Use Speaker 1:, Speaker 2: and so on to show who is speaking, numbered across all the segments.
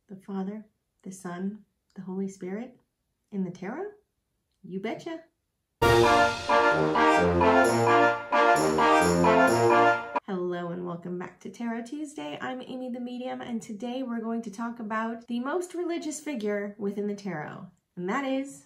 Speaker 1: the Father, the Son, the Holy Spirit in the tarot? You betcha. Hello and welcome back to Tarot Tuesday. I'm Amy the Medium, and today we're going to talk about the most religious figure within the tarot, and that is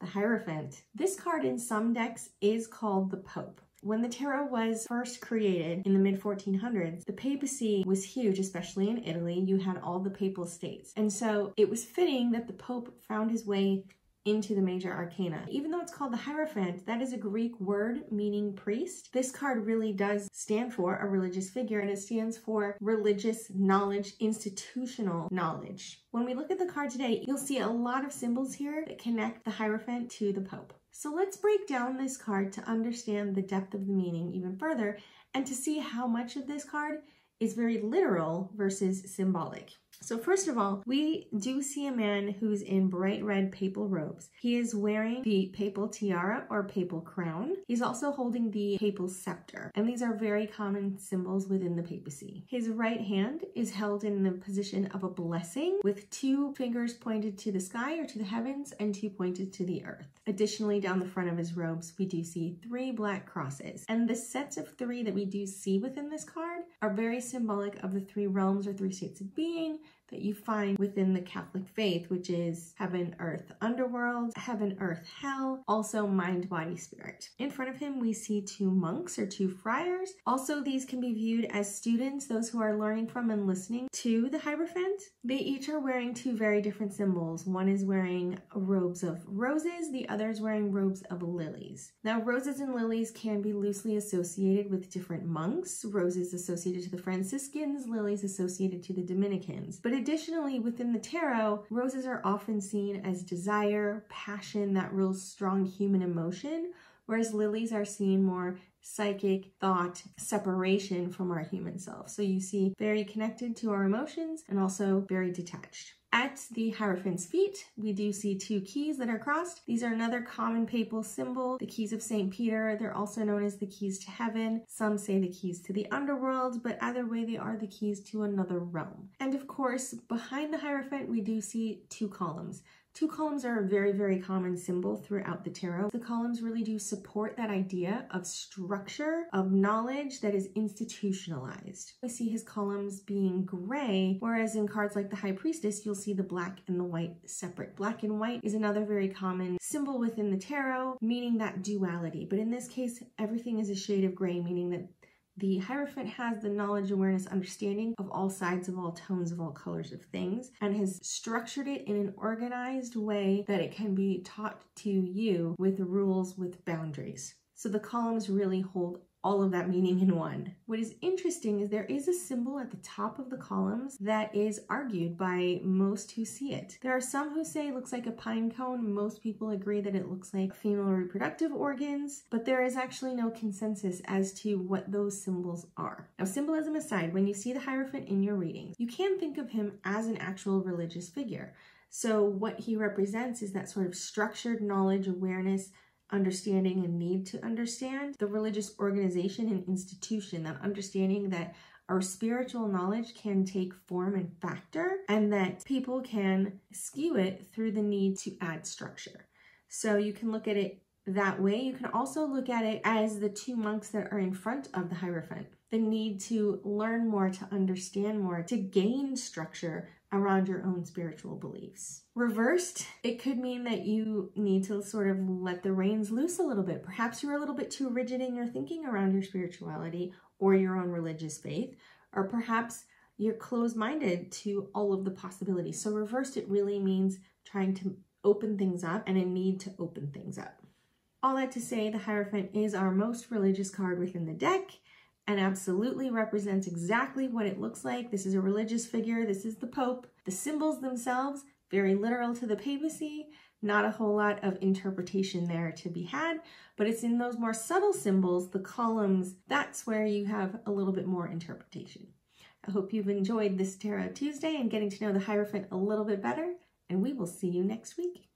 Speaker 1: the Hierophant. This card in some decks is called the Pope. When the tarot was first created in the mid-1400s, the papacy was huge, especially in Italy. You had all the papal states. And so it was fitting that the Pope found his way into the major arcana. Even though it's called the Hierophant, that is a Greek word meaning priest. This card really does stand for a religious figure, and it stands for religious knowledge, institutional knowledge. When we look at the card today, you'll see a lot of symbols here that connect the Hierophant to the Pope. So let's break down this card to understand the depth of the meaning even further and to see how much of this card is very literal versus symbolic. So first of all, we do see a man who's in bright red papal robes. He is wearing the papal tiara or papal crown. He's also holding the papal scepter, and these are very common symbols within the papacy. His right hand is held in the position of a blessing with 2 fingers pointed to the sky or to the heavens and 2 pointed to the earth. Additionally, down the front of his robes, we do see 3 black crosses. And the sets of 3 that we do see within this card are very symbolic of the 3 realms or 3 states of being that you find within the Catholic faith, which is heaven, earth, underworld, heaven, earth, hell, also mind, body, spirit. In front of him, we see 2 monks or 2 friars. Also, these can be viewed as students, those who are learning from and listening to the Hierophant. They each are wearing 2 very different symbols. One is wearing robes of roses, the other is wearing robes of lilies. Now, roses and lilies can be loosely associated with different monks. Roses associated to the Franciscans, lilies associated to the Dominicans. But additionally, within the tarot, roses are often seen as desire, passion, that real strong human emotion, whereas lilies are seen more psychic, thought, separation from our human self. So you see very connected to our emotions and also very detached. At the Hierophant's feet, we do see 2 keys that are crossed. These are another common papal symbol, the keys of St. Peter. They're also known as the keys to heaven. Some say the keys to the underworld, but either way, they are the keys to another realm. And of course, behind the Hierophant, we do see 2 columns. 2 columns are a very, very common symbol throughout the tarot. The columns really do support that idea of structure, of knowledge that is institutionalized. We see his columns being gray, whereas in cards like the High Priestess, you'll see the black and the white separate. Black and white is another very common symbol within the tarot, meaning that duality. But in this case, everything is a shade of gray, meaning that the Hierophant has the knowledge, awareness, understanding of all sides, of all tones, of all colors of things, and has structured it in an organized way that it can be taught to you with rules, with boundaries. So the columns really hold all of that meaning in one. What is interesting is there is a symbol at the top of the columns that is argued by most who see it. There are some who say it looks like a pine cone. Most people agree that it looks like female reproductive organs, but there is actually no consensus as to what those symbols are. Now, symbolism aside, when you see the Hierophant in your readings, you can think of him as an actual religious figure. So what he represents is that sort of structured knowledge, awareness, understanding, and need to understand the religious organization and institution, that understanding that our spiritual knowledge can take form and factor, and that people can skew it through the need to add structure. So you can look at it that way. You can also look at it as the 2 monks that are in front of the Hierophant. The need to learn more, to understand more, to gain structure around your own spiritual beliefs. Reversed, it could mean that you need to sort of let the reins loose a little bit. Perhaps you're a little bit too rigid in your thinking around your spirituality or your own religious faith, or perhaps you're closed-minded to all of the possibilities. So reversed, it really means trying to open things up and a need to open things up. All that to say, the Hierophant is our most religious card within the deck, and absolutely represents exactly what it looks like. This is a religious figure. This is the Pope. The symbols themselves, very literal to the papacy. Not a whole lot of interpretation there to be had, but it's in those more subtle symbols, the columns, that's where you have a little bit more interpretation. I hope you've enjoyed this Tarot Tuesday and getting to know the Hierophant a little bit better, and we will see you next week.